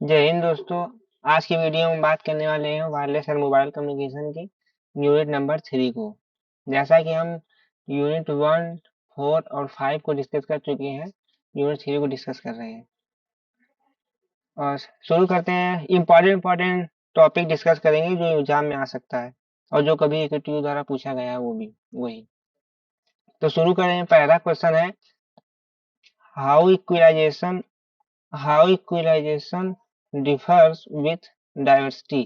जय हिंद दोस्तों। आज की वीडियो में बात करने वाले हैं वायरलेस एंड मोबाइल कम्युनिकेशन की यूनिट नंबर 3 को। जैसा कि हम यूनिट 1, 4 और 5 को डिस्कस कर चुके हैं, यूनिट 3 को डिस्कस कर रहे हैं। और शुरू करते हैं। इम्पोर्टेंट टॉपिक डिस्कस करेंगे जो एग्जाम में आ सकता है और जो कभी एकेटीयू द्वारा पूछा गया है वो भी वही। तो शुरू करें। पहला क्वेश्चन है how equalization differs with diversity.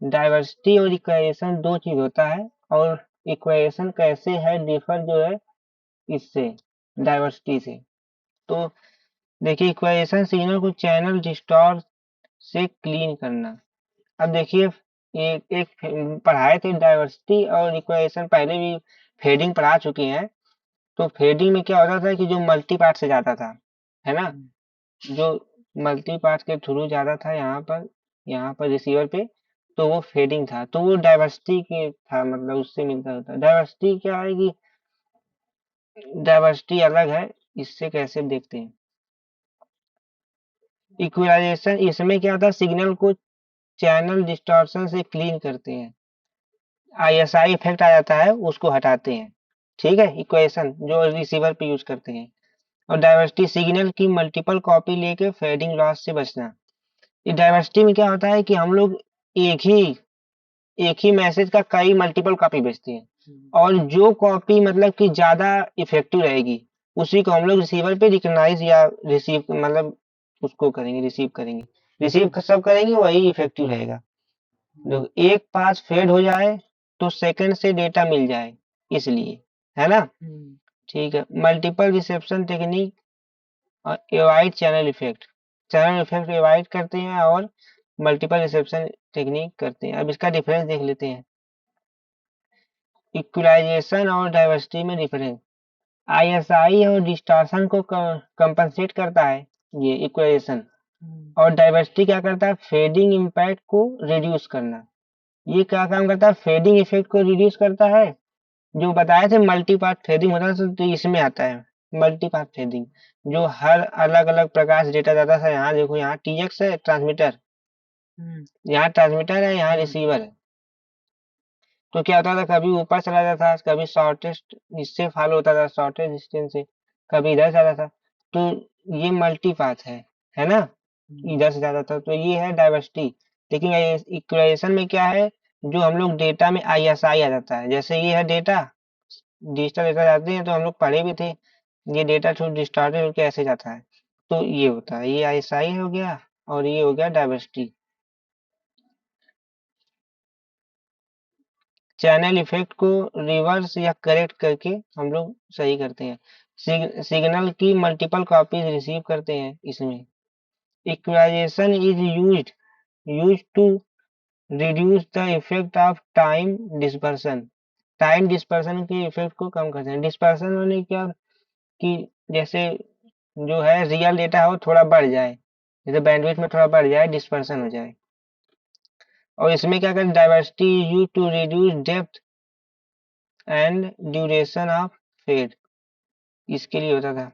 Diversity और इक्वेशन दो चीज होता है, और इक्वेशन कैसे है डिफर जो है इससे, डाइवर्सिटी से। तो देखिए, इक्वेशन सिग्नल को चैनल डिस्टॉर्ट से क्लीन करना। अब देखिए, एक पढ़ाए थे डाइवर्सिटी और इक्वेशन, पहले भी फेडिंग पढ़ा चुके हैं। तो फेडिंग में क्या होता था कि जो मल्टी पार्ट से जाता था, है ना, जो मल्टी पार्ट के थ्रू जाता था यहाँ पर रिसीवर पे, तो वो फेडिंग था। तो वो डाइवर्सिटी के था, मतलब उससे मिलता होता। डाइवर्सिटी क्या है कि डाइवर्सिटी अलग है। इससे कैसे देखते हैं। इक्विलाइजेशन, इसमें क्या था, सिग्नल को चैनल डिस्टॉर्शन से क्लीन करते हैं। आईएसआई इफेक्ट आ जाता है, उसको हटाते हैं। ठीक है, इक्वेशन जो रिसीवर पे यूज करते हैं। और डाइवर्सिटी, सिग्नल की मल्टीपल कॉपी लेके फेडिंग लॉस से बचना। ये डाइवर्सिटी में क्या होता है कि हम लोग एक ही एक ही मैसेज का कई मल्टीपल कॉपी भेजते हैं, और जो कॉपी मतलब कि ज्यादा इफेक्टिव रहेगी उसी को हम लोग रिसीवर पे रिकॉग्नाइज या रिसीव, मतलब उसको करेंगे, रिसीव करेंगे। रिसीव सब करेंगे, वही इफेक्टिव रहेगा। जो एक पास फेड हो जाए तो सेकंड से डेटा मिल जाए, इसलिए, है ना। ठीक है। मल्टीपल रिसेप्शन टेक्निक और avoid channel effect. Channel effect avoid करते हैं और मल्टीपल रिसेप्शन टेक्निक करते हैं। अब इसका डिफरेंस देख लेते हैं। इक्विलाइजेशन और डाइवर्सिटी में डिफरेंस। आईएसआई और डिस्टॉर्शन को कंपनसेट करता है, ये इक्विलाइजेशन। और डाइवर्सिटी क्या करता है, फेडिंग इम्पैक्ट को रिड्यूस करना। ये क्या काम करता है, फेडिंग इफेक्ट को रिड्यूस करता है। जो बताए थे मल्टी पार्ट फेडिंग होता है, तो इसमें आता है मल्टी पार्ट फेडिंग। जो हर अलग अलग प्रकार से डेटा जाता था, यहाँ देखो, यहाँ टीएक्स है ट्रांसमीटर, यहाँ ट्रांसमीटर है, यहाँ रिसीवर है। तो क्या होता था, कभी ऊपर चला जाता था, कभी शॉर्टेस्ट इससे फॉलो होता था, शॉर्टेस्ट डिस्टेंस से, कभी इधर जाता था। तो ये मल्टी पाथ है ना, इधर से जाता था। तो ये है डाइवर्सिटी। लेकिन इक्वलाइजेशन में क्या है, जो हम लोग डेटा में आईएसआई आ जाता है, जैसे ये है डेटा, डिजिटल डेटा जाते हैं, तो हम लोग पढ़े भी थे, ये डेटा थ्रू डिस्टॉर्टेड होकर ऐसे जाता है। तो ये होता है, ये आईएसआई हो गया और ये हो गया डाइवर्सिटी। चैनल इफेक्ट को रिवर्स या करेक्ट करके हम लोग सही करते हैं। सिग्नल की मल्टीपल कॉपीज रिसीव करते हैं इसमें। Equalization is used to reduce the effect of time dispersion. Time dispersion के इफेक्ट को कम करते हैं। डिस्पर्सन होने क्या कि जैसे जो है रियल डेटा हो थोड़ा बढ़ जाए, जैसे बैंडविड्थ में थोड़ा बढ़ जाए, डिस्पर्सन हो जाए। और इसमें क्या करें, diversity use to reduce depth and duration of fade, इसके लिए होता था।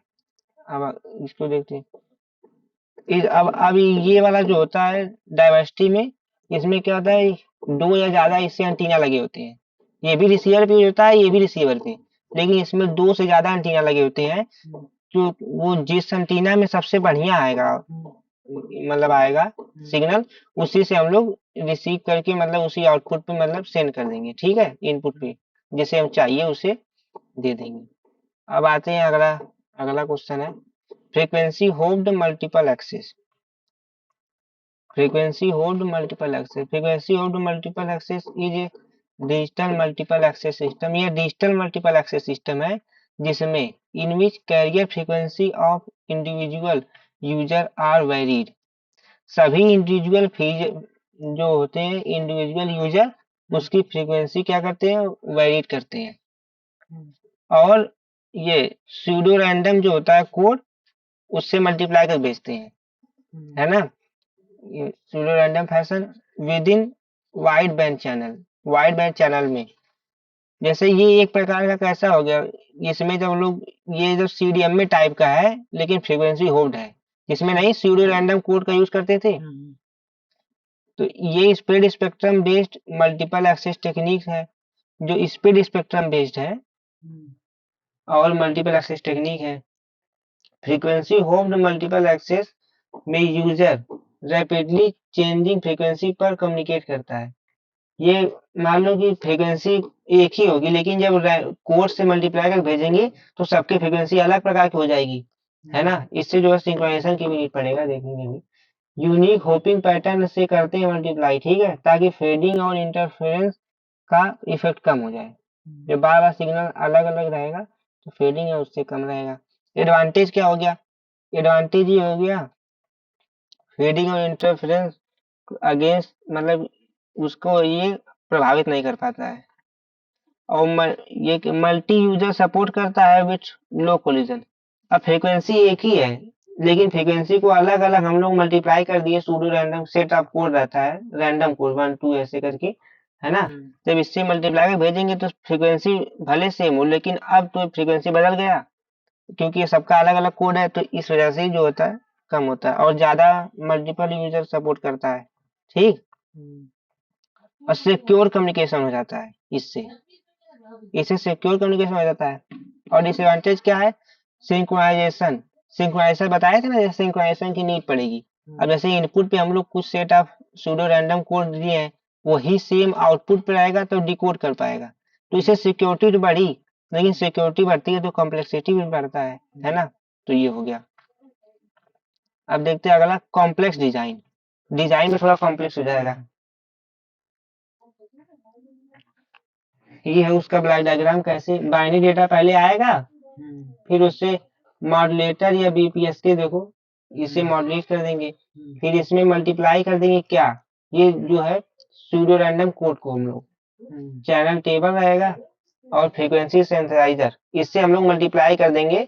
अब इसको देखते हैं। अब ये वाला जो होता है डाइवर्सिटी में, इसमें क्या होता है, दो या ज्यादा इससे एंटीना लगे होते हैं। ये भी रिसीवर पे होता है, ये भी रिसीवर पे, लेकिन इसमें दो से ज्यादा एंटीना लगे होते हैं। जो वो जिस एंटीना में सबसे बढ़िया आएगा, मतलब आएगा सिग्नल, उसी से हम लोग रिसीव करके, मतलब उसी आउटपुट पे मतलब सेंड कर देंगे। ठीक है, इनपुट पे जिसे हम चाहिए उसे दे देंगे। अब आते हैं अगला। अगला क्वेश्चन है frequency hopped multiple access. Frequency hopped multiple access is a digital multiple access system. यह डिजिटल मल्टीपल एक्सेस सिस्टम है जिसमें in which carrier frequency of individual user are varied. सभी इंडिविजुअल जो होते हैं, इंडिविजुअल यूजर, उसकी frequency क्या करते हैं, वेरीड करते हैं। और ये सूडो रैंडम जो होता है कोड, उससे मल्टीप्लाई कर भेजते हैं, है ना। Pseudo random fashion with in wide band channel में। जैसे ये एक प्रकार का कैसा हो गया, इसमें जब लोग, ये जो सीडीएमए टाइप का है लेकिन फ्रीक्वेंसी होल्ड है। इसमें नहीं स्यूडो रैंडम कोड का यूज करते थे। तो ये spread spectrum based multiple access technique है, जो स्प्रेड स्पेक्ट्रम बेस्ड है और मल्टीपल एक्सेस टेक्निक है। फ्रीक्वेंसी होप्ड मल्टीपल एक्सेस में यूजर रैपिडली चेंजिंग फ्रीक्वेंसी पर कम्युनिकेट करता है। ये मान लो कि फ्रीक्वेंसी एक ही होगी, लेकिन जब कोड से मल्टीप्लाई कर भेजेंगे तो सबकी फ्रीक्वेंसी अलग प्रकार की हो जाएगी, है ना। इससे जो है सिंक्रोनाइजेशन की भी नीड पड़ेगा, देखेंगे भी। यूनिक होपिंग पैटर्न से करते हैं मल्टीप्लाई, ठीक है, ताकि फेडिंग और इंटरफेरेंस का इफेक्ट कम हो जाए। जब बार बार सिग्नल अलग अलग रहेगा तो फेडिंग है उससे कम रहेगा। एडवांटेज क्या हो गया? एडवांटेज ये हो गया फेडिंग और इंटरफेरेंस अगेंस्ट, मतलब उसको ये प्रभावित नहीं कर पाता है। और ये मल्टी यूजर सपोर्ट करता है विथ लो कोलिजन। अब फ्रीक्वेंसी एक ही है, लेकिन फ्रीक्वेंसी को अलग अलग हम लोग मल्टीप्लाई कर दिए, pseudo random set of code रहता है, रैंडम कोड 1 2 ऐसे करके, है ना। जब इससे मल्टीप्लाई कर भेजेंगे तो फ्रीक्वेंसी भले सेम हो, लेकिन अब तो फ्रीक्वेंसी बदल गया, क्योंकि ये सबका अलग अलग कोड है, तो इस वजह से जो होता है कम होता है और ज्यादा मल्टीपल यूजर सपोर्ट करता है, ठीक। और सिक्योर कम्युनिकेशन हो जाता है इससे, इससे सिक्योर कम्युनिकेशन हो जाता है। और डिसएडवांटेज क्या है? सिंक्रोनाइजेशन। सिंक्रोनाइजेशन बताया था ना, जैसे सिंक्रोनाइजेशन की नीड पड़ेगी। अब जैसे इनपुट पे हम लोग कुछ set of pseudo random code दिए हैं, वही सेम आउटपुट पे आएगा तो डिकोड कर पाएगा, तो इससे सिक्योरिटी तो बढ़ी, लेकिन सिक्योरिटी बढ़ती है तो कॉम्प्लेक्सिटी भी बढ़ता है ना। तो ये हो गया। अब देखते हैं अगला, कॉम्प्लेक्स डिजाइन। डिजाइन में थोड़ा कॉम्प्लेक्स हो जाएगा। ये है उसका ब्लॉक डायग्राम, कैसे बाइनरी डेटा पहले आएगा, फिर उससे मॉड्यूलेटर या बीपीएसके, देखो इसे मॉड्यूलेट कर देंगे, फिर इसमें मल्टीप्लाई कर देंगे क्या, ये जो है सूडो रैंडम कोड को हम लोग, चैनल टेबल रहेगा और फ्रीक्वेंसी सेंसराइजर, इससे हम लोग मल्टीप्लाई कर देंगे,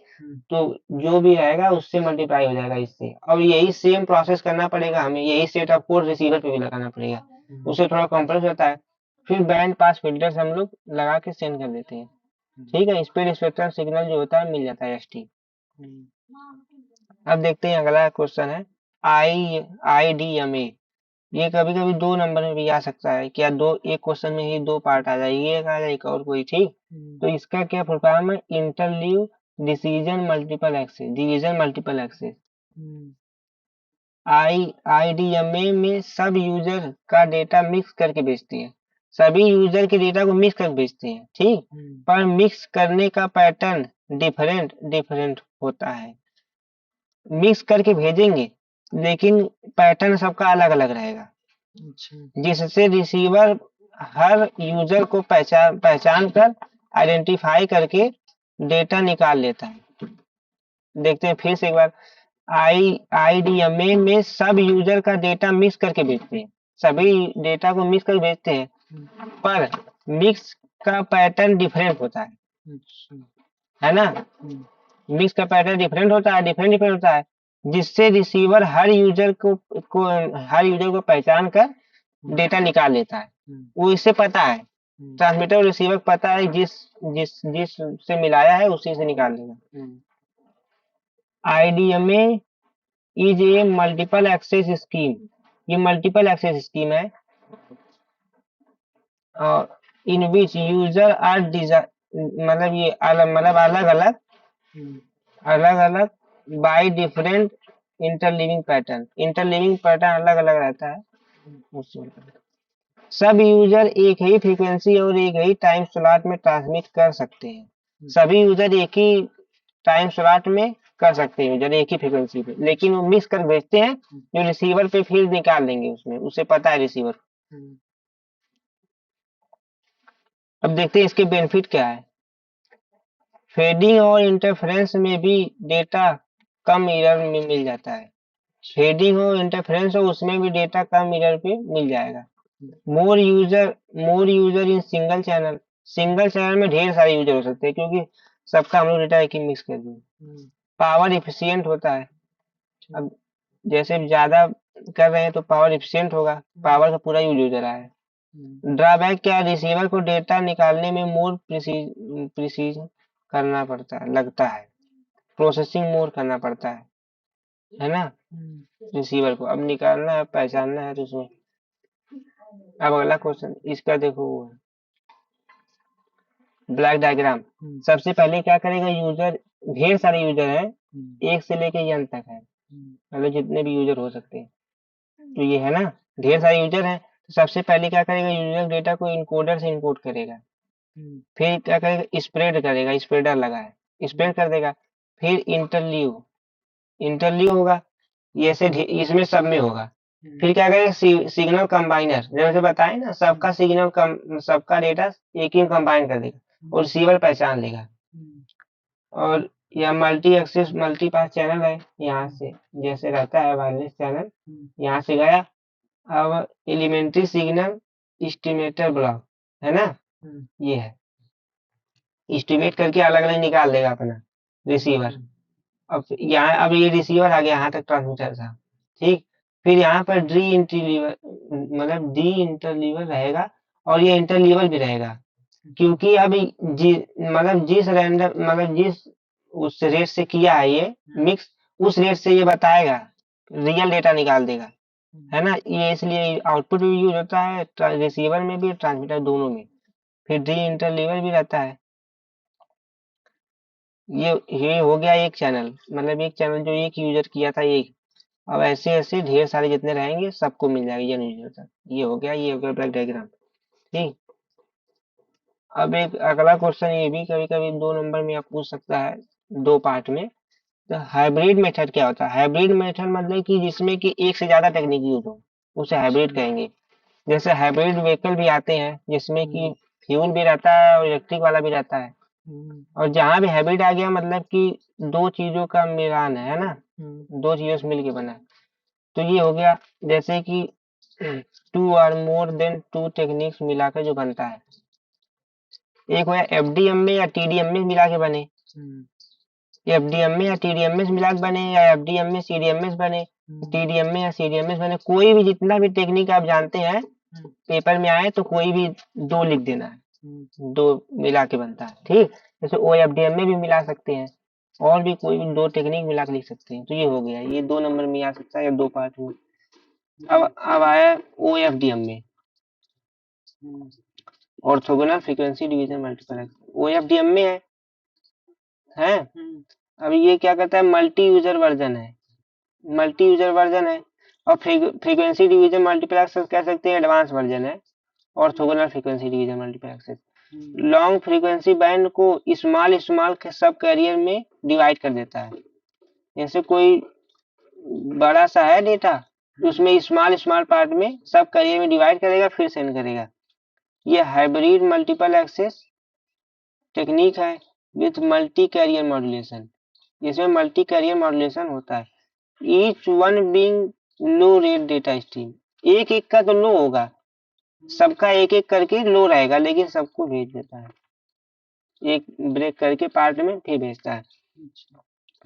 तो जो भी रहेगा उससे मल्टीप्लाई हो जाएगा इससे। और यही सेम प्रोसेस करना पड़ेगा हमें, यही सेट ऑफ कोड रिसीवर पे भी लगाना पड़ेगा, उससे थोड़ा कॉम्प्लेक्स होता है। फिर बैंड पास फिल्टर्स हम लोग लगा के सेंड कर देते हैं, ठीक है। स्पीड स्पेक्ट्रम सिग्नल जो होता है मिल जाता है एसटी। अब देखते हैं अगला क्वेश्चन है IDMA। ये कभी कभी 2 नंबर में भी आ सकता है, क्या दो, एक क्वेश्चन में ही 2 पार्ट आ जाए, ये एक आ जाए एक और कोई, ठीक। तो इसका क्या फुल फॉर्म है? Interleave decision multiple access, division multiple access. IDMA में सब यूजर का डेटा मिक्स करके भेजते हैं, सभी यूजर के डेटा को मिक्स कर भेजते हैं, ठीक। पर मिक्स करने का पैटर्न डिफरेंट डिफरेंट होता है। मिक्स करके भेजेंगे लेकिन पैटर्न सबका अलग अलग रहेगा, जिससे रिसीवर हर यूजर को पहचान कर आइडेंटिफाई करके डेटा निकाल लेता है। देखते हैं फिर से एक बार, IDMA में सब यूजर का डेटा मिक्स करके भेजते हैं, सभी डेटा को मिक्स कर भेजते हैं, पर मिक्स का पैटर्न डिफरेंट होता है ना। मिक्स का पैटर्न डिफरेंट होता है, डिफरेंट डिफरेंट होता है, जिससे रिसीवर हर यूजर को पहचान कर डेटा निकाल लेता है। वो इससे पता है, ट्रांसमीटर और रिसीवर को पता है, जिस जिस जिस से मिलाया है उसी से निकाल लेगा। IDMA is a multiple access scheme. ये मल्टीपल एक्सेस स्कीम है और इन विच यूजर आर मतलब ये मतलब अलग अलग by different interleaving pattern, interleaving pattern अलग अलग रहता है उसमें। सब यूजर एक ही फ्रीक्वेंसी और एक ही टाइम स्लॉट में ट्रांसमिट कर सकते हैं, सभी यूजर एक ही टाइम स्लॉट में कर सकते हैं, यूजर एक ही फ्रीक्वेंसी पे, लेकिन वो मिक्स कर भेजते हैं, जो रिसीवर पे फिर निकाल देंगे उसमें, उसे पता है रिसीवर। अब देखते हैं इसके बेनिफिट क्या है। फेडिंग और इंटरफेरेंस में भी डेटा कम एरर में मिल जाता है, फेडिंग और इंटरफेरेंस हो उसमें भी डेटा कम एरर पे मिल जाएगा। मोर यूजर इन सिंगल चैनल में ढेर सारे यूजर हो सकते हैं, क्योंकि सबका हम लोग डेटा एक ही मिक्स कर दिए। पावर इफिशियंट होता है, अब जैसे ज्यादा कर रहे हैं तो पावर इफिशियंट होगा, पावर का पूरा यूज हो जा रहा है। ड्रॉबैक क्या? रिसीवर को डेटा निकालने में मोर प्रिसीज करना पड़ता है, लगता है, प्रोसेसिंग मोर करना पड़ता है। है ना, रिसीवर को अब निकालना है, पहचानना है, तो उसमें अब अगला क्वेश्चन इसका देखो, ब्लैक डायग्राम। सबसे पहले क्या करेगा यूजर, ढेर सारे यूजर हैं, एक से लेके एन तक है, मतलब जितने भी यूजर हो सकते हैं, तो ये है ना, ढेर सारे यूजर हैं, तो सबसे पहले क्या करेगा, यूजर डेटा को इनकोडर से इनकोड करेगा, फिर क्या करेगा, स्प्रेड करेगा, स्प्रेडर लगा है, स्प्रेड कर देगा, फिर इंटरलीव, इंटरलीव होगा, ये ऐसे इसमें सब में होगा, फिर क्या करेगा, सिग्नल कंबाइनर, जैसे बताए ना, सबका सिग्नल सबका डेटा एक ही कंबाइन कर देगा और रिसीवर पहचान लेगा, और यह multi access multi pass channel है, यहाँ से जैसे रहता है वायरलेस चैनल, यहाँ से गया, अब एलिमेंट्री सिग्नल एस्टिमेटर ब्लॉक है ना, ये है, एस्टिमेट करके अलग अलग निकाल देगा अपना रिसीवर, अब यहाँ अब ये रिसीवर आ गया यहाँ तक ट्रांसमीटर था, ठीक, फिर यहाँ पर डी इंटरलीवर, मतलब डी इंटरलीवर रहेगा, और ये इंटरलीवर भी रहेगा, क्योंकि अभी मतलब जिस रैंडम, मतलब जिस उस रेट से किया है ये मिक्स, उस रेट से ये बताएगा, रियल डेटा निकाल देगा, है ना, ये इसलिए आउटपुट भी यूज होता है, रिसीवर में भी, ट्रांसमीटर दोनों में, फिर डी इंटरलीवर भी रहता है, ये हो गया एक चैनल, मतलब एक चैनल जो एक यूजर किया था एक, अब ऐसे ऐसे ढेर सारे जितने रहेंगे सबको मिल जाएगा ये यूजर तक, ये हो गया ब्लैक डायग्राम, ठीक। अब एक अगला क्वेश्चन ये भी कभी कभी 2 नंबर में आप पूछ सकता है, 2 पार्ट में, तो हाइब्रिड मेथड क्या होता है, हाइब्रिड मेथड मतलब कि जिसमें कि एक से ज्यादा टेक्निक यूज हो, उसे हाइब्रिड कहेंगे, जैसे हाइब्रिड व्हीकल भी आते हैं जिसमें कि फ्यूल भी रहता है और इलेक्ट्रिक वाला भी रहता है, और जहां भी हाइब्रिड आ गया मतलब कि दो चीजों का मिलान है ना, दो चीजों से मिलके बना है, तो ये हो गया, जैसे कि 2 और मोर देन 2 टेक्निक्स मिलाकर जो बनता है, एक हो गया एफडीएम में या टीडीएम में मिला के बने, एफडीएम में या टीडीएम में मिला के बने, या एफडीएम में सीडीएम में बने, टीडीएम में या सीडीएम में बने, कोई भी जितना भी टेक्निक आप जानते हैं पेपर में आए तो कोई भी 2 लिख देना है, 2 मिला के बनता है, ठीक, जैसे ओ एफ डी एम में भी मिला सकते हैं, और भी कोई भी 2 टेक्निक मिला के लिख सकते हैं, तो ये हो गया, ये 2 नंबर में आ सकता है या 2 पार्ट में। अब आया ओ एफ डी एम में, orthogonal frequency division multiplex, O F D M में है, अब ये क्या करता है, मल्टी यूजर वर्जन है, मल्टी यूजर वर्जन है, और फ्रीक्वेंसी डिवीजन मल्टीप्लेक्स कह सकते हैं एडवांस वर्जन है, orthogonal frequency division multiplex, long frequency band को स्मॉल स्मॉल के सब कैरियर में डिवाइड कर देता है, जैसे कोई बड़ा सा है डेटा, उसमें स्मॉल स्मॉल पार्ट में सब कैरियर में डिवाइड करेगा फिर सेंड करेगा, ये हाइब्रिड मल्टीपल एक्सेस टेक्निक है विथ मल्टी कैरियर मॉड्यूलेशन, जिसमें मल्टी कैरियर मॉड्यूलेशन होता है, ईच वन बीइंग लो रेट डेटा स्ट्रीम, एक एक का तो लो होगा, सबका एक एक करके लो रहेगा, लेकिन सबको भेज देता है, एक ब्रेक करके पार्ट में फिर भेजता है,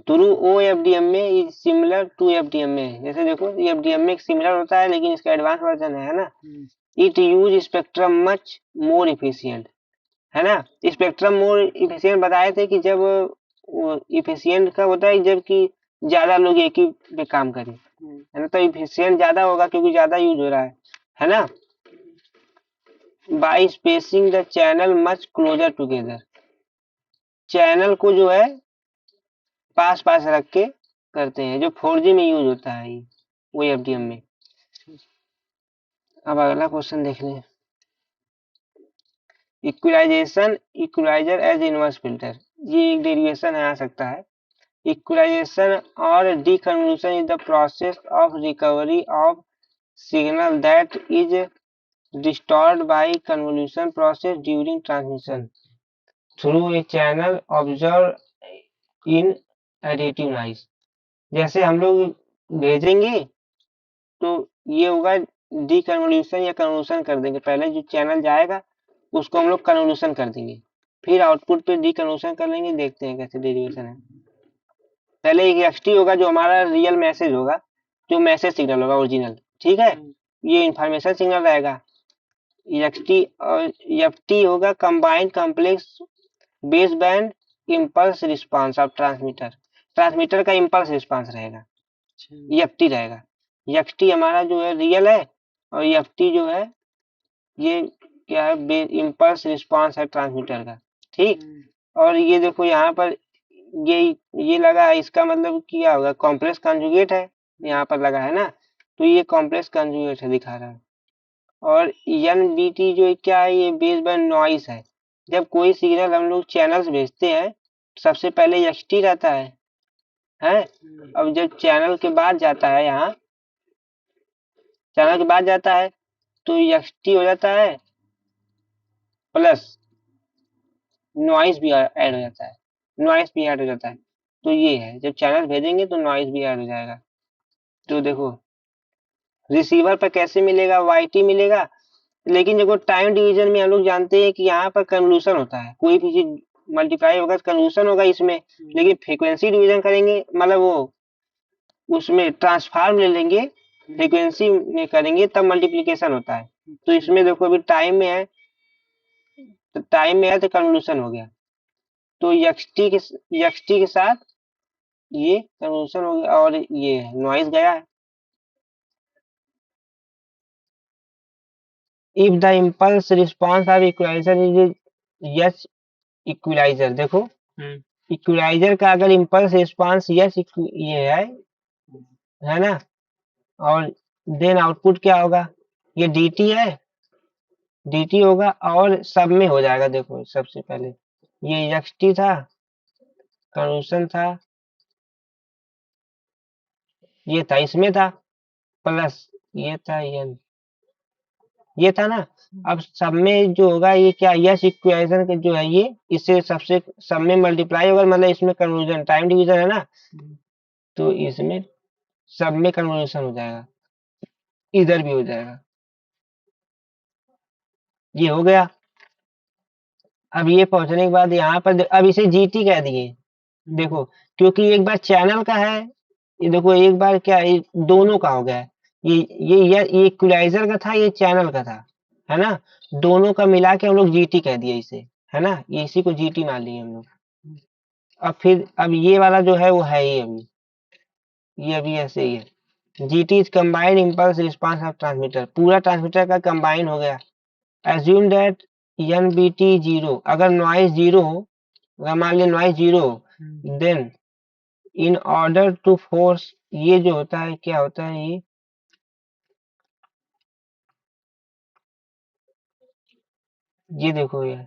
through O F D M में similar to F D M में, जैसे देखो एफ डी एम में सिमिलर होता है लेकिन इसका एडवांस वर्जन है ना, it use spectrum much more efficient, है ना, स्पेक्ट्रम मोर इफिशियंट बताए थे कि जब इफिशियंट का होता है जबकि ज्यादा लोग एक ही पे काम करें, है ना, तो इफिशियंट ज्यादा होगा क्योंकि ज्यादा यूज हो रहा है ना, by spacing the channel much closer together, channel को जो है पास पास रख के करते हैं, जो 4G में यूज होता है ये वो एफडीएम में। अब अगला क्वेश्चन देख लें, equalisation equaliser as inverse filter, ये एक डेरिवेशन आ सकता है, इक्विलाइजेशन और deconvolution is the process of recovery of signal that is distort by convolution process during transmission through a channel observe in additive noise, जैसे हम लोग भेजेंगे तो ये होगा डीकन्वोल्यूशन या कन्वोल्यूशन कर देंगे, पहले जो चैनल जाएगा उसको हम लोग कन्वोल्यूशन कर देंगे, फिर आउटपुट पे डीकन्वोल्यूशन कर लेंगे, देखते हैं कैसे डेरिवेशन है, पहले एक एक्सटी होगा जो हमारा रियल मैसेज होगा, जो मैसेज सिग्नल होगा ओरिजिनल, ठीक है, ये इंफॉर्मेशन सिग्नल रहेगा, एक्सटी और एफटी होगा combined complex base band impulse response of transmitter, transmitter का इम्पल्स रिस्पांस रहेगा, एफ टी रहेगा। एफ टी हमारा जो है रियल है, और एफ टी जो है ये क्या है, इम्पल्स रिस्पांस है ट्रांसमीटर का। ठीक। और ये देखो यहाँ पर ये ये लगा है, इसका मतलब क्या होगा, कॉम्प्लेक्स कंजुगेट है, यहाँ पर लगा है ना, तो ये कॉम्प्लेक्स कंजुगेट है दिखा रहा है। और एनबीटी जो क्या है, ये बेस्ड बाय नॉइस है। जब कोई सिग्नल हम लोग चैनल्स भेजते हैं, सबसे पहले एक्सटी रहता है। अब जब चैनल के बाद जाता है, यहाँ चैनल के बाद जाता है तो एक्सटी हो जाता है, प्लस नॉइस भी ऐड हो जाता है, नॉइस भी ऐड हो जाता है। तो ये है, जब चैनल भेजेंगे तो नॉइस भी ऐड हो जाएगा। तो देखो रिसीवर पर कैसे मिलेगा, वाईटी मिलेगा। लेकिन देखो टाइम डिवीजन में हम लोग जानते हैं कि यहाँ पर कन्वोल्यूशन होता है, कोई भी चीज मल्टीप्लाई होगा तो कन्वोल्यूशन होगा इसमें। लेकिन फ्रीक्वेंसी डिवीजन करेंगे, मतलब वो उसमें ट्रांसफार्म ले लेंगे, फ्रीक्वेंसी में करेंगे तब मल्टीप्लीकेशन होता है। तो इसमें देखो अभी टाइम में है, तो टाइम में है तो कन्वोल्यूशन हो गया, तो एक्सटी के साथ ये कन्वोल्यूशन हो गया, और ये नॉइस गया है। If the impulse response of equalizer is yes equalizer, देखो इक्वलाइजर का अगर इम्पल्स रिस्पॉन्स यस ये है ना, और देन आउटपुट क्या होगा, ये dt है, dt होगा, और सब में हो जाएगा। देखो सबसे पहले ये xt था, कन्वोल्यूशन था, ये था, इसमें था, प्लस ये था, ये था ना। अब सब में जो होगा ये क्या, यस इक्वेशन का जो है ये, इससे सबसे सब में मल्टीप्लाई होगा, मतलब इसमें कन्वर्जन टाइम डिवीजन है ना, तो इसमें सब में कन्वर्जन हो जाएगा, इधर भी हो जाएगा। ये हो गया। अब ये पहुंचने के बाद यहाँ पर अब इसे जीटी कह दिए। देखो क्योंकि एक बार चैनल का है, ये देखो एक बार क्या ये दोनों का हो गया है। ये इक्वलाइजर का था, ये चैनल का था, है ना, दोनों का मिला के हम लोग जीटी कह दिए इसे, है ना, ये इसी को जीटी मान लिए हम लोग। अब फिर अब ये वाला जो है वो है ही अभी, ये अभी ऐसे ही है। GT is combined impulse response of transmitter, पूरा ट्रांसमीटर का कंबाइन हो गया। एज्यूम दैट एनबीटी जीरो, अगर नॉइज जीरो हो, अगर मान लिया नॉइज जीरो हो, then in order to force, ये जो होता है क्या होता है, ये देखो ये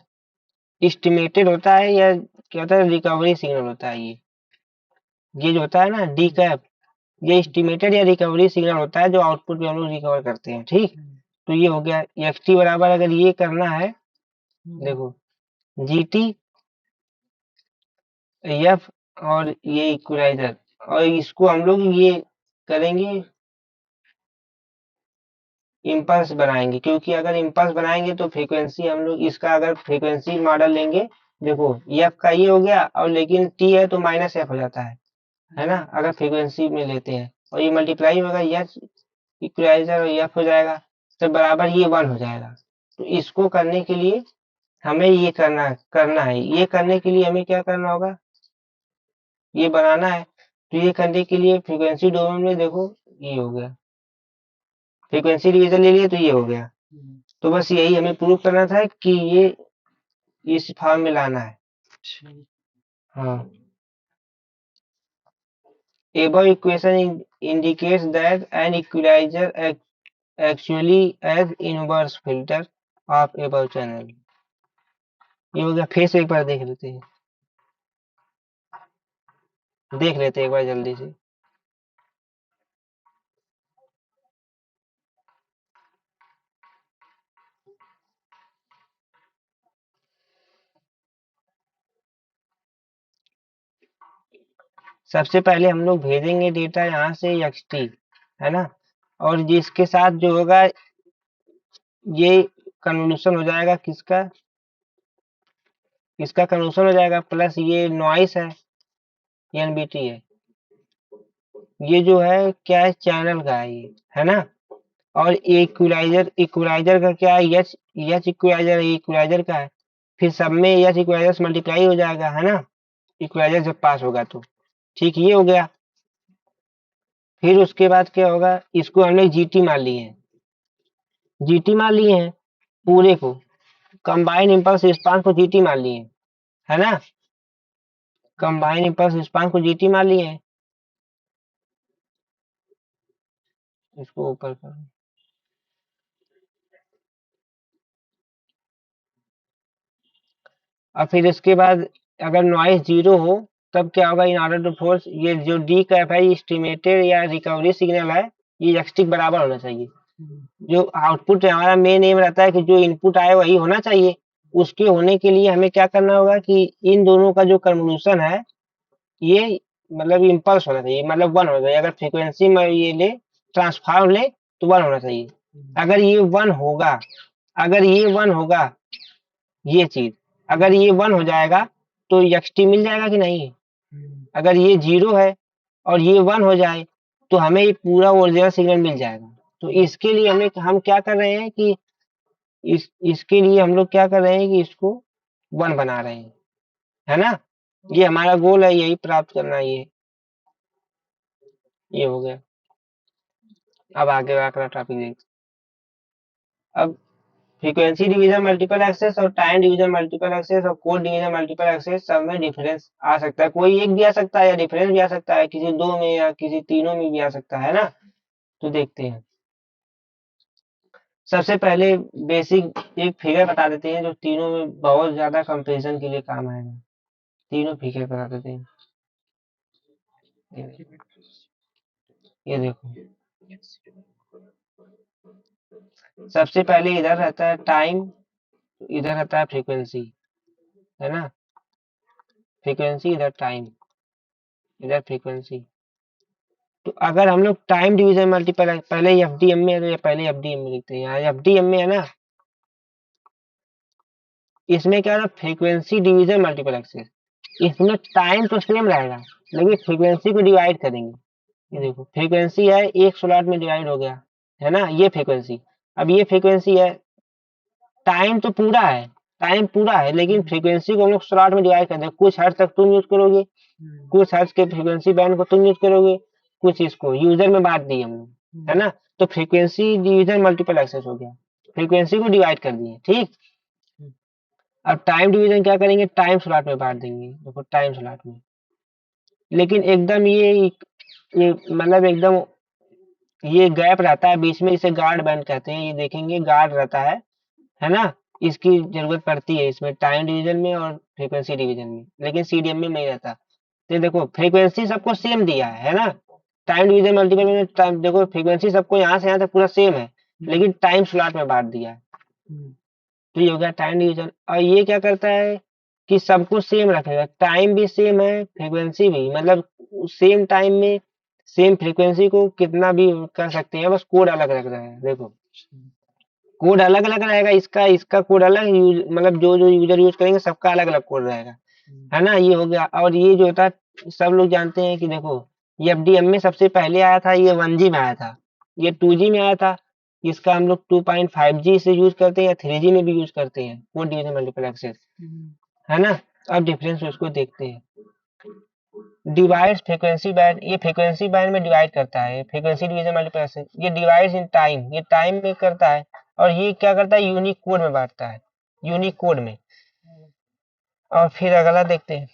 एस्टिमेटेड होता है, या क्या होता है, रिकवरी सिग्नल होता है ये जो होता है ना डी कैप, ये एस्टिमेटेड या रिकवरी सिग्नल होता है जो आउटपुट में हम लोग रिकवर करते हैं। ठीक। तो ये हो गया एक्स टी बराबर, अगर ये करना है, देखो जी टी एफ, और ये इक्वलाइजर, और इसको हम लोग ये करेंगे, इम्पल्स बनाएंगे, क्योंकि अगर इम्पल्स बनाएंगे तो फ्रीक्वेंसी हम लोग इसका अगर फ्रीक्वेंसी मॉडल लेंगे, देखो एफ का ये हो गया, और लेकिन टी है तो माइनस एफ हो जाता है ना, अगर फ्रीक्वेंसी में लेते हैं, और ये मल्टीप्लाई होगा एफ इक्वलाइजर और एफ हो जाएगा, तो बराबर ये 1 हो जाएगा। तो इसको करने के लिए हमें ये करना है, ये करने के लिए हमें क्या करना होगा, ये बनाना है। तो ये करने के लिए फ्रीक्वेंसी डोमेन में देखो ये हो गया, फ्रीक्वेंसी डिवीजन ले लिए तो ये हो गया। तो बस यही हमें प्रूव करना था कि ये इस फॉर्म में लाना है। हाँ, above equation indicates that an equalizer actually as inverse filter of above channel। ये हो गया, फिर से एक बार देख लेते हैं एक बार जल्दी से। सबसे पहले हम लोग भेजेंगे डेटा यहाँ से एक्सटी, है ना, और जिसके साथ जो होगा ये कन्वोल्यूशन हो जाएगा, किसका, इसका कन्वोल्यूशन हो जाएगा, प्लस ये नॉइस है, एनबीटी है, ये जो है क्या है, चैनल का है ये, है ना। और इक्वलाइजर, इक्वलाइजर का क्या है, एच एच इक्वलाइजर, इक्वलाइजर का है, फिर सब में एच इक्वलाइजर से मल्टीप्लाई हो जाएगा, है ना, इक्वलाइजर जब पास होगा तो। ठीक, ये हो गया। फिर उसके बाद क्या होगा, इसको हमने जीटी मान लिए हैं, जीटी मान लिए हैं पूरे को, कंबाइन इम्पल्स रिस्पांस को जीटी मान लिए हैं, है ना, कंबाइन इम्पल्स रिस्पांस को जीटी मान लिए हैं। इसको ऊपर कर, और फिर इसके बाद अगर नॉइस जीरो हो तब क्या होगा, इन ऑर्डर टू फोर्स, ये जो डी का एफ आई एस्टिमेटेड या रिकवरी सिग्नल है, ये एक्सटिक बराबर होना चाहिए। जो आउटपुट हमारा मेन एम रहता है कि जो इनपुट आए वही होना चाहिए। उसके होने के लिए हमें क्या करना होगा कि इन दोनों का जो कन्वोल्यूशन है, ये मतलब इम्पल्स होना चाहिए, मतलब वन होना चाहिए। अगर फ्रीक्वेंसी में ये ले, ट्रांसफॉर्म ले, तो वन होना चाहिए। अगर ये वन होगा, अगर ये वन होगा, ये चीज अगर ये वन हो जाएगा तो एक्सटी मिल जाएगा कि नहीं। अगर ये जीरो है और ये वन हो जाए तो हमें ये पूरा ओरिजिनल सिग्नल मिल जाएगा। तो इसके लिए हम क्या कर रहे हैं कि इसके लिए हम लोग क्या कर रहे हैं कि इसको वन बना रहे हैं, है ना। ये हमारा गोल है, यही प्राप्त करना है। ये हो गया। अब आगे अगला टॉपिक देखते हैं। अब फ्रीक्वेंसी डिवीजन मल्टीपल एक्सेस और टाइम डिवीजन मल्टीपल एक्सेस और कोड डिवीजन मल्टीपल एक्सेस, सब में डिफरेंस आ सकता है। कोई एक भी आ सकता है या डिफरेंस भी आ सकता है, किसी दो में या किसी तीनों में भी आ सकता है ना। तो देखते हैं। सबसे पहले बेसिक एक फिगर बता देते हैं जो तीनों में बहुत ज्यादा कंपैरिजन के लिए काम आएगा। तीनों फिगर बता देते हैं। ये देखो, सबसे पहले इधर रहता है टाइम, इधर रहता है फ्रीक्वेंसी, है ना। फ्रीक्वेंसी इधर टाइम, इधर फ्रीक्वेंसी। तो अगर हम लोग टाइम डिवीजन मल्टीपल, पहले एफ डी एम में है तो ये पहले एफ डी एम में लिखते हैं। यहाँ एफ डी एम में है ना, इसमें क्या है, फ्रीक्वेंसी डिवीजन मल्टीपल एक्सेस। इसमें टाइम तो सेम रहेगा लेकिन फ्रीक्वेंसी को डिवाइड करेंगे। ये देखो, फ्रीक्वेंसी है एक स्लॉट में डिवाइड हो गया, है ना, ये फ्रीक्वेंसी। अब ये फ्रीक्वेंसी है, टाइम तो पूरा है, टाइम पूरा है लेकिन फ्रीक्वेंसी को हम लोग स्लॉट में डिवाइड कर दें। कुछ हर्ट्ज तक तुम यूज करोगे, कुछ हर्ट्ज के फ्रीक्वेंसी बैंड को तुम यूज करोगे, कुछ इसको यूजर में बांट दिए हम लोग, है ना। तो फ्रीक्वेंसी डिवीजन मल्टीपल एक्सेस हो गया, फ्रीक्वेंसी को डिवाइड कर दिए, ठीक। अब टाइम डिवीजन क्या करेंगे, टाइम स्लॉट में बांट देंगे। देखो टाइम स्लॉट में, लेकिन एकदम ये मतलब एकदम ये गैप रहता है बीच में, इसे गार्ड बैंड कहते हैं। ये देखेंगे गार्ड रहता है ना। इसकी जरूरत पड़ती है इसमें टाइम डिवीजन में और फ्रीक्वेंसी डिवीजन में, लेकिन सीडीएम में नहीं रहता। तो देखो फ्रीक्वेंसी सबको सेम दिया है ना। टाइम डिवीजन मल्टीपल में टाइम, देखो फ्रीक्वेंसी सबको यहाँ से यहाँ तक पूरा सेम है लेकिन टाइम स्लॉट में बांट दिया है। तो ये हो गया टाइम डिवीजन। और ये क्या करता है कि सबको सेम रखेगा, टाइम भी सेम है फ्रीक्वेंसी भी, मतलब सेम टाइम में सेम फ्रीक्वेंसी को कितना भी कर सकते हैं, बस कोड अलग अलग रहेगा। देखो कोड अलग अलग रहेगा, इसका इसका कोड अलग यूज, मतलब जो जो यूजर यूज करेंगे सबका अलग अलग कोड रहेगा, है ना। ये हो गया। और ये जो होता है सब लोग जानते हैं कि देखो, ये एफडीएम में सबसे पहले आया था, ये 1G में आया था, ये 2G में आया था। इसका हम लोग 2.5G से यूज करते हैं या 3G में भी यूज करते हैं, कोड डिवीजन मल्टीपल एक्सेस, है ना। अब डिफरेंस उसको देखते हैं। डिवाइड्स फ्रीक्वेंसी बैंड, ये फ्रीक्वेंसी बैंड में डिवाइड करता है, फ्रीक्वेंसी डिवीजन मल्टीपल एक्सेस। ये डिवाइड्स इन टाइम, ये टाइम में करता है। और ये क्या करता है, यूनिक कोड में बांटता है, यूनिक कोड में। और फिर अगला देखते हैं,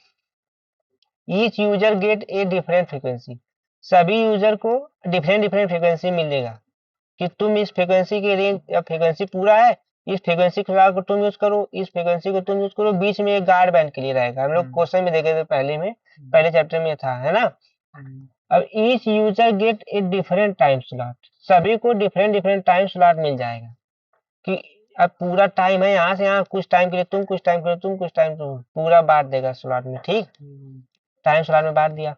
each user gate a different frequency, सभी यूजर को डिफरेंट डिफरेंट फ्रीक्वेंसी मिलेगा कि तुम इस फ्रीक्वेंसी के रेंज या फ्रीक्वेंसी पूरा है, इस फ्रीक्वेंसी को तुम यूज करो, इस फ्रीक्वेंसी को तुम यूज करो। बीच में एक गार्ड बैंड के लिए रहेगा, हम लोग क्वेश्चन में देखे थे पहले में, पहले चैप्टर में था, है ना। अब each user gate a different time slot, सभी को डिफरेंट डिफरेंट टाइम स्लॉट मिल जाएगा कि अब पूरा टाइम है यहाँ से यहाँ, कुछ टाइम के लिए तुम, कुछ टाइम के लिए तुम, कुछ टाइम तुम, पूरा बांट देगा स्लॉट में, ठीक। टाइम स्लॉट में बांट दिया।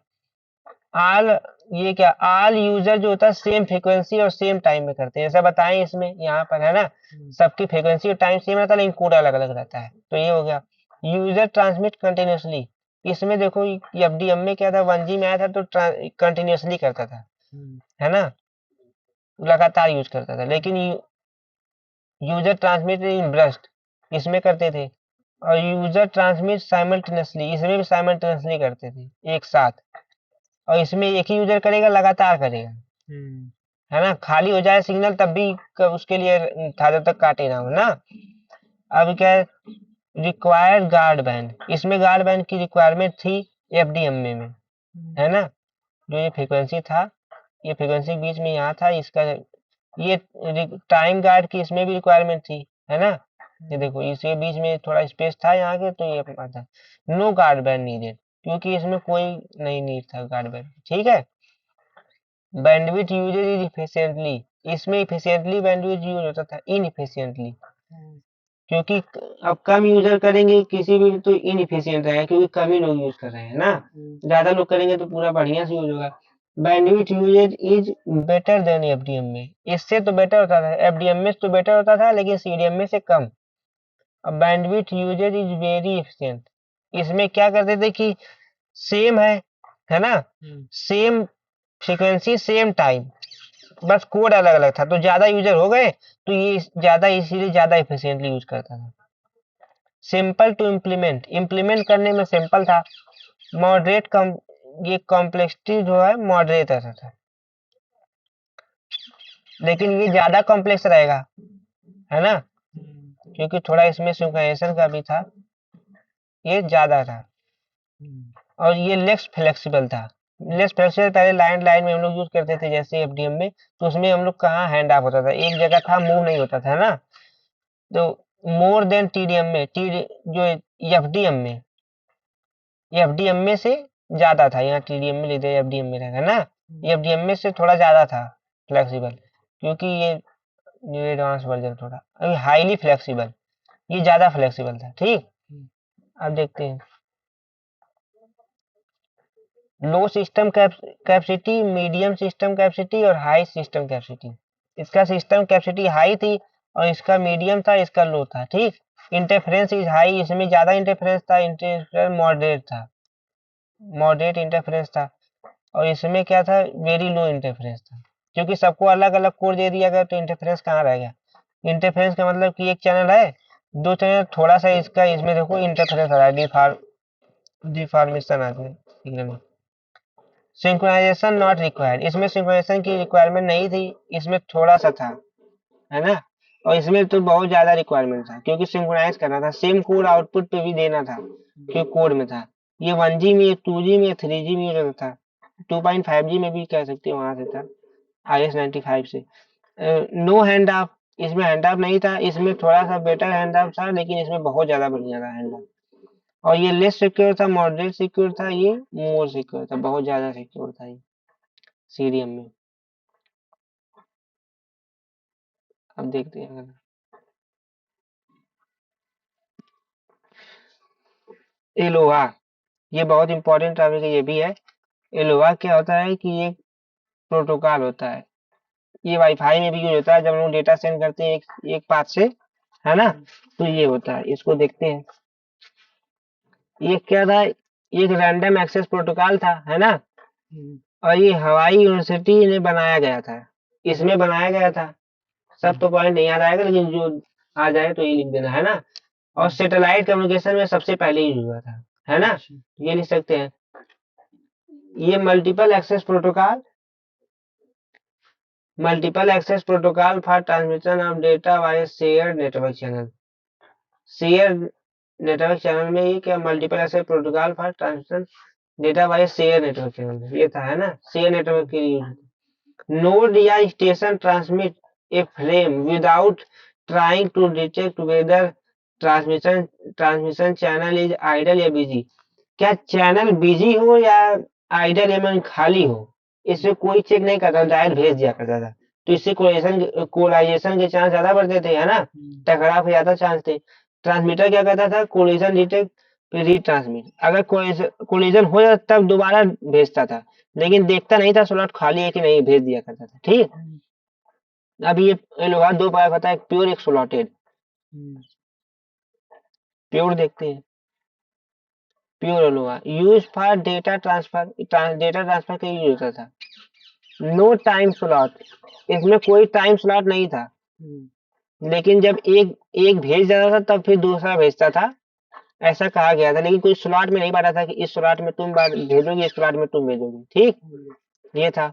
ऑल, ये क्या, ऑल यूजर जो होता है सेम फ्रीक्वेंसी और सेम टाइम में करते हैं, ऐसा बताएं इसमें यहाँ पर, है ना। सबकी फ्रीक्वेंसी और टाइम सेम रहता है लेकिन कोड अलग अलग रहता है। तो ये हो गया। यूजर ट्रांसमिट कंटिन्यूसली, इसमें देखो एफडीएम में क्या था, 1G में आया था तो कंटिन्यूसली करता था, है ना, लगातार यूज करता था। लेकिन यूजर ट्रांसमिट इन ब्रस्ट, इसमें करते थे। और यूजर ट्रांसमिट साइमल्टेनियसली, इसमें भी साइमल्टेनियसली करते थे एक साथ। और इसमें एक ही यूजर करेगा, लगातार करेगा, है ना। खाली हो जाए सिग्नल तब भी उसके लिए ज्यादा तक काटे ना हो ना। अब क्या है, रिक्वायर्ड गार्ड बैंड, इसमें गार्ड बैंड की रिक्वायरमेंट थी एफडीएमए में, है ना। जो ये फ्रीक्वेंसी था, ये फ्रीक्वेंसी बीच में यहाँ था, इसका ये टाइम गार्ड की इसमें भी रिक्वायरमेंट थी, है ना। ये देखो इसके बीच में थोड़ा स्पेस था यहाँ के, तो ये अपना था। नो गार्ड बैंड नीडेड, क्योंकि इसमें कोई नहीं नीड था गार्ड बैंड, ठीक है। बैंडविड्थ यूजेज इज इफिशिएंटली, इसमें इफिशिएंटली बैंडविड्थ यूज होता था, इनइफिशिएंटली, क्योंकि अब कम यूजर करेंगे किसी भी तो इनइफिशिएंट रहेगा, क्योंकि कम ही लोग यूज कर रहे हैं ना। ज्यादा लोग करेंगे तो पूरा बढ़िया से यूज होगा। Bandwidth usage is better than FDM में, इससे तो बेटर होता था, एफडीएम में तो बेटर होता था लेकिन सीडीएम में से कम। अब bandwidth usage is very efficient, इसमें क्या करते थे कि सेम है ना, सेम फ्रीक्वेंसी सेम टाइम, बस कोड अलग अलग था, तो ज्यादा यूजर हो गए तो ये ज्यादा, इसीलिए ज्यादा एफिशिएंटली यूज करता था। सिंपल टू इम्प्लीमेंट, इम्प्लीमेंट करने में सिंपल था। मॉडरेट ये कॉम्प्लेक्सिटी जो है मॉडरेट रहता था, लेकिन ये ज्यादा कॉम्प्लेक्स रहेगा, है ना, क्योंकि थोड़ा इसमें सिंक्रोनाइजेशन का भी था, ये ज्यादा था। और ये लेस फ्लेक्सिबल था, लेस फ्लेक्सिबल पहले लाइन लाइन में हम लोग यूज करते थे जैसे एफडीएम में, तो उसमें हम लोग कहाँ हैंड ऑफ होता था, एक जगह था, मूव नहीं होता था, है ना। तो मोर देन टीडीएम में, जो एफडीएम में, एफडीएम में से ज्यादा था, यहाँ टीडीएम में लिखे एफडीएम में रहेगा ना, एफडीएम में से थोड़ा ज्यादा था फ्लेक्सिबल, क्योंकि ये एडवांस वर्जन थोड़ा अभी हाईली फ्लेक्सिबल, ये ज्यादा फ्लेक्सिबल था, ठीक। अब देखते हैं low system capacity, medium system capacity और हाई सिस्टम कैपेसिटी। इसका सिस्टम कैपेसिटी हाई थी और इसका मीडियम था, इसका लो था, ठीक। इंटरफेरेंस इज हाई, इसमें ज्यादा इंटरफेरेंस था, इंटरफेरेंस मॉडरेट था, मॉडरेट इंटरफेरेंस था। और इसमें क्या था, वेरी लो इंटरफेरेंस था, क्योंकि सबको अलग अलग कोड दे दिया गया तो इंटरफेरेंस कहाँ रह गया। इंटरफेरेंस का मतलब कि एक चैनल है, दो चैनल, थोड़ा सा इसका इसमें देखो इंटरफेरेंस आ रहा है, डिफॉर्मेशन आ गया सिग्नल में। सिंक्रोनाइजेशन नॉट रिक्वायर्ड, इसमें सिंक्रोनाइजेशन की रिक्वायरमेंट नहीं थी, इसमें थोड़ा सा था, है ना। और इसमें तो बहुत ज्यादा रिक्वायरमेंट था, क्योंकि सिंक्रोनाइज करना था, सेम कोड आउटपुट पे भी देना था, क्योंकि कोड में था। ये 1G में, 2G में, 3G में रहता था, 2.5G में भी कह सकते हैं, वहां से था, RS-95 से। नो हैंड ऑफ, इसमें हैंड ऑफ नहीं था, इसमें थोड़ा सा बेटर हैंड ऑफ था, लेकिन इसमें बहुत ज्यादा बढ़िया था हैंड ऑफ। और ये लेस सिक्योर था, मॉडरेट सिक्योर था, ये मोर सिक्योर था, बहुत ज्यादा सिक्योर था ये सीडीएम में। अब देखते हैं अगर एलोहा, ये बहुत इंपॉर्टेंट टॉपिक है, ये भी है। एलोहा क्या होता है कि ये प्रोटोकॉल होता है, ये वाईफाई में भी यूज होता है, जब हम लोग डेटा सेंड करते हैं एक पाथ से, है ना, तो ये होता है। इसको देखते हैं, ये क्या था, एक रैंडम एक्सेस प्रोटोकॉल था, है ना। और ये हवाई यूनिवर्सिटी ने बनाया गया था, इसमें बनाया गया था। सब तो पॉइंट नहीं याद आएगा, लेकिन जो आ जाए तो ये लिख देना, है ना। और सैटेलाइट कम्युनिकेशन में सबसे पहले यूज हुआ था, है ना, ये लिख सकते हैं। ये multiple access protocol for transmission of data via shared network channel. Share network channel में ये क्या, multiple access protocol for transmission data via share network channel, ये था, है ना, शेयर नेटवर्क के लिए। नोड या station transmit a frame without trying to detect whether transmission transmission channel is idle या बिजी। क्या चैनल बिजी हो या आइडल या खाली हो, इससे कोई चेक नहीं करता, डायरेक्ट भेज दिया करता था। तो इससे कोलाइजेशन के चांस ज्यादा बढ़ते थे, है ना, टकराव के ज्यादा चांस थे। ट्रांसमीटर क्या करता था, कोलिजन डिटेक्ट फिर रीट्रांसमिट, अगर कोलिजन हो जाता तब दोबारा भेजता था, लेकिन देखता नहीं था स्लॉट खाली है कि नहीं, भेज दिया करता था, ठीक। अब ये लोहा दो प्रकार होता है, एक प्योर एक स्लॉटेड। प्योर देखते हैं, प्योर लोहा use for data transfer, data transfer के यूज होता था। नो टाइम स्लॉट, इसमें कोई टाइम स्लॉट नहीं था, लेकिन जब एक एक भेज जाता था तब फिर दूसरा भेजता था, ऐसा कहा गया था, लेकिन कोई स्लॉट में नहीं बांटा था कि इस स्लॉट में तुम भेजोगे, इस स्लॉट में तुम भेजोगे। ठीक, ये था।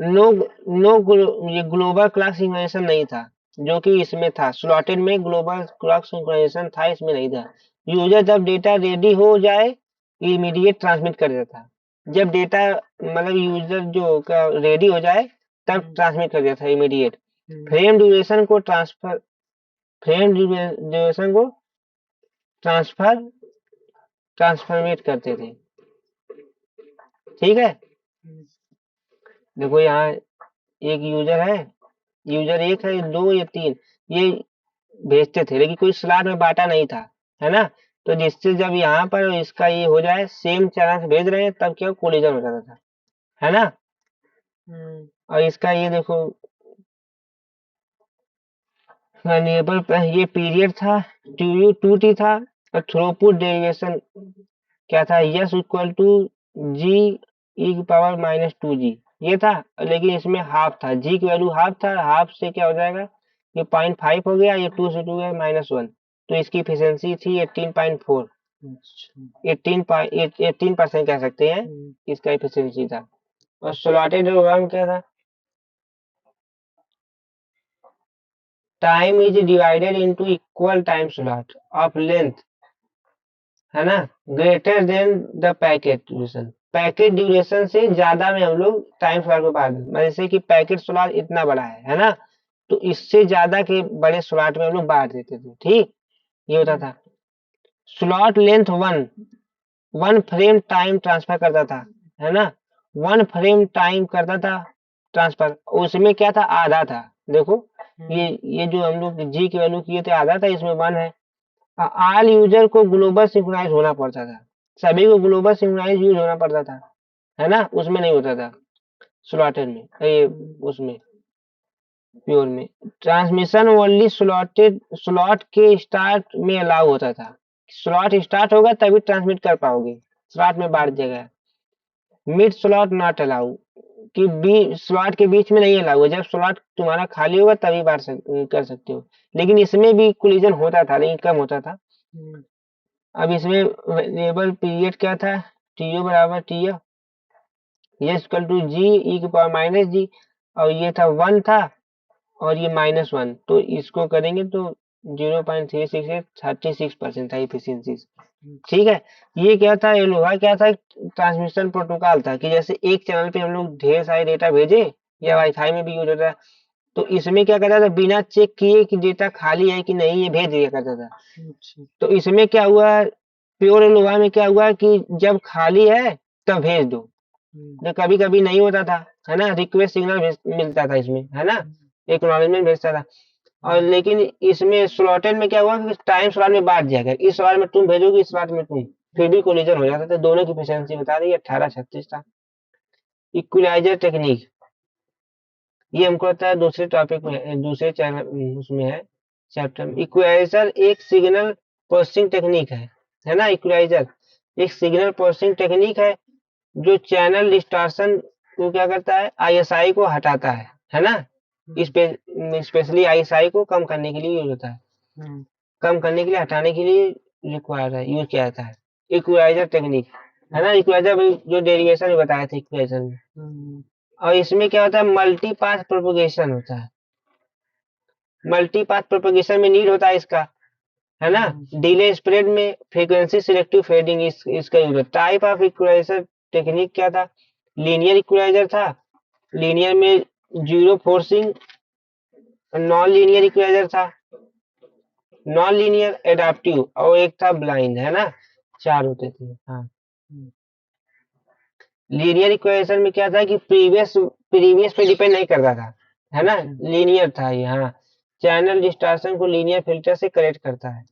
नो नो ये ग्लोबल क्लॉक सिंक्रोनाइजेशन नहीं था, जो कि इसमें था। स्लॉटेड में ग्लोबल क्लॉक सिंक्रोनाइजेशन था, इसमें नहीं था। यूजर जब डेटा रेडी हो जाए इमीडिएट ट्रांसमिट कर देता था। जब डेटा मतलब यूजर जो का रेडी हो जाए तब ट्रांसमिट कर देता था इमीडिएट। फ्रेम ड्यूरेशन को ट्रांसफर फ्रेम ड्यूरेशन को ट्रांसफर ट्रांसफॉर्मेट करते थे। ठीक है, देखो यहाँ एक यूजर है, यूजर एक है, दो या तीन, ये भेजते थे, लेकिन कोई स्लॉट में बांटा नहीं था, है ना। तो जिससे जब यहाँ पर इसका ये हो जाए, सेम चैनल से भेज रहे हैं, तब क्या कोलिजन हो जाता था, है ना। और इसका ये देखो नेबर ये पीरियड था, टू टी था, और थ्रूपुट डेरिवेशन क्या था, यस इक्वल टू जी ई की पावर -2g, ये था। लेकिन इसमें हाफ था, जी की वैल्यू हाफ था, हाफ से क्या हो जाएगा, ये 0.5 हो गया, ये 2 से 2 है -1, तो इसकी एफिशिएंसी थी 18.4। 18% कह सकते हैं, इसका एफिशिएंसी था। और स्लॉटेड प्रोग्राम क्या था, time is divided into equal time slot of length, है ना, greater than the packet duration. Packet duration से ज्यादा में हम लोग टाइम स्लॉट को बांट दें, जैसे कि पैकेट स्लॉट इतना बड़ा है ना, तो इससे ज्यादा के बड़े स्लॉट में हम लोग बांट देते थे। ठीक, ये होता था। Slot length one frame time transfer करता था, है ना, वन फ्रेम टाइम करता था ट्रांसफर। उसमें क्या था, आधा था। देखो ये जो हम लोग जी की वैल्यू किए थे, आधा था, इसमें 1 है। ऑल यूजर को ग्लोबल सिंक्रोनाइज होना पड़ता था, सभी को ग्लोबल सिंक्रोनाइज यूज होना पड़ता था, है ना, उसमें नहीं होता था स्लॉटेड में, ये उसमें प्योर में। ट्रांसमिशन ओनली स्लॉट के स्टार्ट में अलाउ होता था। स्लॉट स्टार्ट होगा तभी ट्रांसमिट कर पाओगे, स्लॉट में बांट दिया गया। मिड स्लॉट नॉट अलाउ, कि बी स्लॉट के बीच में नहीं अलाउ है, जब स्लॉट तुम्हारा खाली होगा तभी कर सकते हो। लेकिन इसमें भी कोलिजन होता था, लेकिन कम होता था। अब इसमें वेरिएबल पीरियड क्या था, टी ओ बराबर टी एफ, ये इक्वल टू जी ई की पावर -g, और ये था 1 था, और ये -1, तो इसको करेंगे तो 0.368 36% था इफिशियंसी। ठीक है, ये क्या था, ये लोहा क्या था, ट्रांसमिशन प्रोटोकॉल था, कि जैसे एक चैनल पे हम लोग ढेर सारे डेटा भेजे, या वाईफाई में भी यूज होता है, तो इसमें क्या करता था, बिना चेक किए कि डेटा खाली है कि नहीं, ये भेज दिया करता था। तो इसमें क्या हुआ, प्योर लोहा में क्या हुआ कि जब खाली है तब भेज दो। तो कभी कभी नहीं होता था, है ना, रिक्वेस्ट सिग्नल मिलता था इसमें, है ना, एक्नॉलेजमेंट भेजता था। और लेकिन इसमें स्लॉटेड में क्या हुआ कि टाइम स्लॉट में बांट दिया गया, इस स्लॉट में तुम भेजोगे, इस स्लॉट में तुम, फिर भी कोलिजन हो जाता था। दोनों की एफिशिएंसी बता दी 1836 था। इक्विलाइजर टेक्निक, ये हमको लगता है दूसरे टॉपिक में, दूसरे चैनल उसमें है चैप्टर में। इक्विलाइजर एक सिग्नल प्रोसेसिंग टेक्निक है ना। इक्विलाइजर एक सिग्नल प्रोसेसिंग टेक्निक है, जो चैनल डिस्टॉर्शन को क्या करता है, आईएसआई को हटाता है ना। स्पेशली आईएसआई को कम करने के लिए यूज होता है, कम करने के लिए, हटाने के लिए रिक्वायर है, यूज किया जाता है इक्वलाइजर टेक्निक, है ना। इक्वलाइजर जो डेरिवेशन में बताया था इक्वेशन में। और इसमें क्या होता है, मल्टी पाथ प्रोपोगेशन होता है। मल्टी पाथ प्रोपोगेशन में नीड होता है इसका, है ना। डिले स्प्रेड में फ्रीक्वेंसी सिलेक्टिव फेडिंग इसका यूज होता है। टाइप ऑफ इक्वलाइजर टेक्निक क्या था, लीनियर इक्वलाइजर था, लीनियर में zero forcing. Non linear equalizer था, नॉन लीनियर एडाप्टिव, और एक था ब्लाइंड, है ना। 4 होते थे, हाँ। लीनियर इक्वेशन में क्या था कि प्रीवियस पे डिपेंड नहीं करता था, है ना, लीनियर था ये, हाँ। चैनल डिस्टॉर्शन को लीनियर फिल्टर से करेक्ट करता है।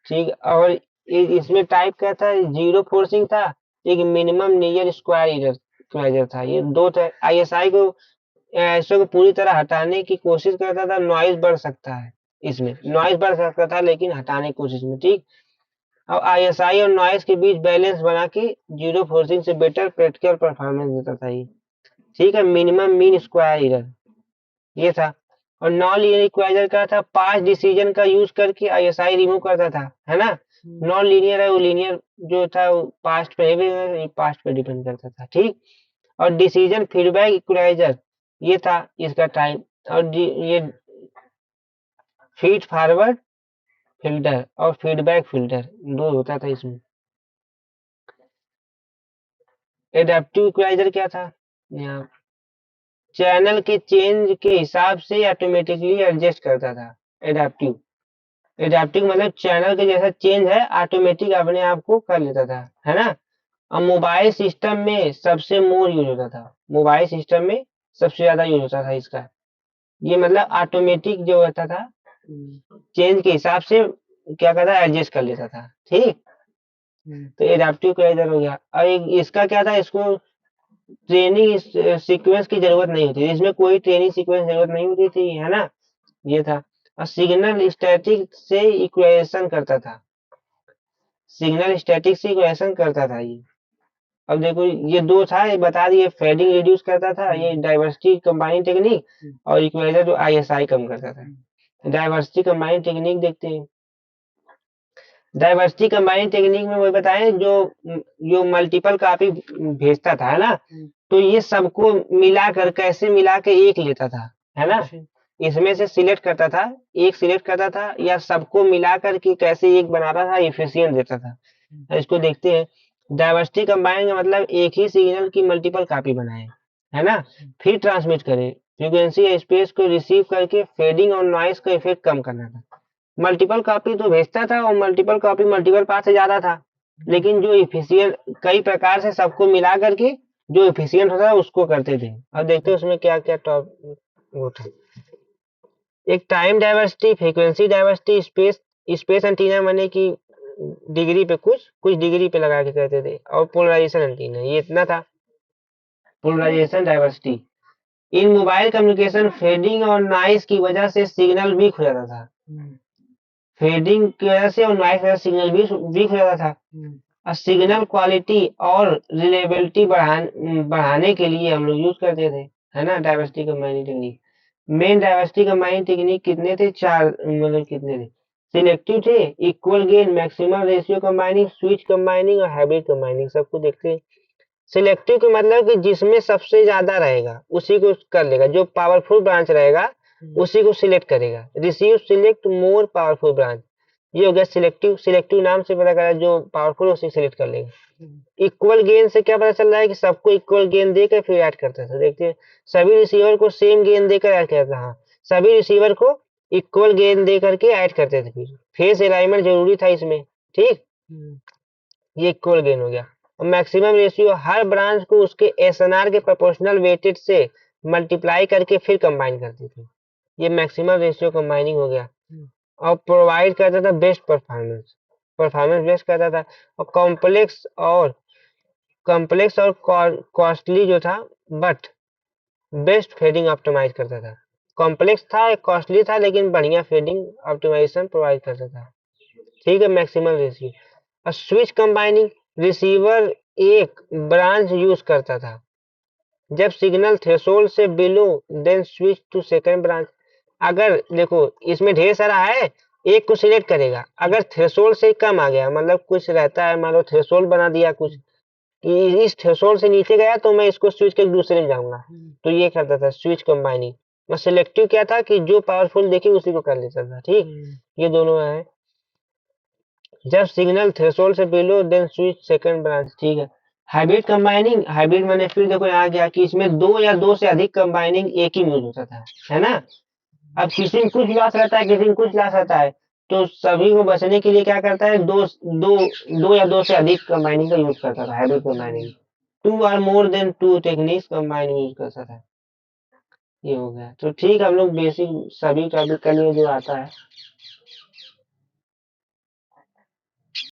ठीक, और इसमें टाइप क्या था, जीरो फोर्सिंग था, एक मिनिमम नियर स्क्वायर इक्वलाइजर था। ये दो था। आईएसआई को ऐसे को पूरी तरह हटाने की कोशिश करता था, नॉइज बढ़ सकता है, इसमें नॉइज बढ़ सकता था, लेकिन हटाने की कोशिश में। ठीक, अब आईएसआई और नॉइज के बीच बैलेंस बना के जीरो फोर्सिंग से बेटर प्रैक्टिकल परफॉर्मेंस देता था ये। ठीक है, मिनिमम मीन स्क्वायर एरर, ये था। और नॉन लीनियर इक्वालाइजर का था पास्ट डिसीजन का यूज करके आईएसआई रिमूव करता था, है ना। नॉन लीनियर है वो लीनियर जो था वो पास्ट पे भी पास्ट पे डिपेंड करता था, ठीक। और डिसीजन फीडबैक इक्वलाइजर ये था इसका टाइप। और ये फीड फॉरवर्ड फिल्टर और फीडबैक फिल्टर दो होता था इसमें। एडेप्टिव इक्वलाइजर क्या था, यहाँ चैनल के चेंज के हिसाब से ऑटोमेटिकली एडजस्ट करता था। एडेप्टिव एडेप्टिव मतलब चैनल के जैसा चेंज है ऑटोमेटिक अपने आप को कर लेता था, है ना। और मोबाइल सिस्टम में सबसे मोर यूज होता था, मोबाइल सिस्टम में सबसे ज्यादा यूज होता था इसका। ये मतलब ऑटोमेटिक जो होता था चेंज के हिसाब से क्या करता था एडजस्ट कर लेता था, ठीक। तो एडेप्टिव इक्वलाइजर हो गया। और इसका क्या था, इसको ट्रेनिंग सीक्वेंस की जरूरत नहीं होती, इसमें कोई ट्रेनिंग सीक्वेंस जरूरत नहीं होती थी, है ना। ये था। और सिग्नल स्टैटिक से इक्वेशन करता था, सिग्नल स्टैटिक से इक्वेशन करता था ये। अब देखो ये दो था, ये बता दिए, फेडिंग रिड्यूस करता था, ये डाइवर्सिटी कंबाइनिंग टेक्निक, और इक्वलाइजर जो आईएसआई कम करता था। डाइवर्सिटी कंबाइनिंग टेक्निक देखते हैं। डाइवर्सिटी कंबाइनिंग टेक्निक में वही बताएं जो जो मल्टीपल कॉपी भेजता था, है ना। तो ये सबको मिलाकर कैसे मिला के एक लेता था, है ना। इसमें से सिलेक्ट करता था, एक सिलेक्ट करता था या सबको मिलाकर के कैसे एक बनाता था, एफिशिएंट देता था। इसको देखते हैं। डाइवर्सिटी कंबाइन का मतलब एक ही सिग्नल की मल्टीपल कॉपी बनाए, है ना, फिर ट्रांसमिट करे, फ्रीक्वेंसी या स्पेस को रिसीव करके फेडिंग और नॉइस का इफेक्ट कम करना था। मल्टीपल कॉपी तो भेजता था और मल्टीपल कॉपी मल्टीपल पाथ से ज्यादा था, लेकिन जो इफिशियंट कई प्रकार से सबको मिला करके जो इफिशियंट होता है उसको करते थे। अब देखते हैं उसमें क्या क्या टॉप वो था। एक time diversity, frequency diversity, space space antenna माने कि डिग्री पे कुछ कुछ डिग्री पे लगा के करते थे, और पोलराइजेशन एंटीना, ये इतना था। पोलराइजेशन डाइवर्सिटी, इन मोबाइल कम्युनिकेशन फेडिंग और नॉइस की वजह से सिग्नल वीक हो जाता था, फेडिंग की वजह से और नॉइस की वजह से सिग्नल भी वीक हो जाता था। और सिग्नल क्वालिटी और रिलेबिलिटी बढ़ाने के लिए हम लोग यूज करते थे, है ना, diversity combining technique. Main diversity combining technique कितने थे, चार, मतलब कितने थे। सिलेक्टिव थे, equal gain, maximum ratio combining, switch combining और हाइब्रिड कंबाइनिंग, सबको देखते हैं। सिलेक्टिव का मतलब कि जिसमें सबसे ज्यादा रहेगा उसी को कर लेगा, जो पावरफुल ब्रांच रहेगा उसी को सिलेक्ट करेगा। Receive select more powerful branch, ये हो गया सिलेक्टिव। सिलेक्टिव नाम से पता करा जो पावरफुल उसे सिलेक्ट कर लेगा। इक्वल गेन से क्या पता चल रहा है कि सबको इक्वल गेन देकर फिर ऐड करता था, देखते हैं। सभी रिसीवर को सेम गेन देकर ऐड करता था, हाँ, सभी रिसीवर को इक्वल गेन दे करके ऐड करते थे। फिर फेस अलाइनमेंट जरूरी था इसमें, ठीक। ये इक्वल गेन हो गया। और मैक्सिमम रेशियो, हर ब्रांच को उसके एसएनआर के प्रोपोर्शनल वेटेड से मल्टीप्लाई करके फिर कंबाइन करती थी, ये मैक्सिमम रेशियो कंबाइनिंग हो गया। और प्रोवाइड करता था बेस्ट परफॉर्मेंस, परफॉर्मेंस बेस्ट करता था। और कॉम्प्लेक्स और कॉस्टली जो था, बट बेस्ट फेडिंग ऑप्टिमाइज करता था। कॉम्प्लेक्स था, कॉस्टली था, लेकिन बढ़िया फेडिंग ऑप्टिमाइजेशन प्रोवाइड करता था, ठीक है। Maximum ratio. और स्विच कंबाइनिंग, रिसीवर एक ब्रांच यूज करता था, जब सिग्नल थ्रेशोल्ड से below then switch to second branch. अगर देखो इसमें ढेर सारा है, एक को सिलेक्ट करेगा, अगर थ्रेशोल्ड से कम आ गया, मतलब कुछ रहता है, मान लो थ्रेशोल्ड बना दिया कुछ कि इस थ्रेशोल्ड से नीचे गया तो मैं इसको स्विच के दूसरे में जाऊंगा, तो ये करता था स्विच कंबाइनिंग। और सिलेक्टिव क्या था कि जो पावरफुल देखे उसी को कर लेता था, ठीक। ये दोनों है। जब सिग्नल थ्रेशोल्ड से below then switch second branch, ठीक है। हाइब्रिड कंबाइनिंग, हाइब्रिड मैंने फिर देखो यहाँ गया कि इसमें दो या दो से अधिक कंबाइनिंग एक ही में यूज होता था, है ना। अब किसी में कुछ लॉस रहता है, किसी में कुछ लॉस रहता है, तो सभी को बचने के लिए क्या करता है, दो दो दो या दो से अधिक कंबाइनिंग का यूज करता था, hybrid combining. Two or more than two techniques combine use करता था। ये हो गया, तो ठीक, हम लोग बेसिक सभी टॉपिक के लिए जो आता है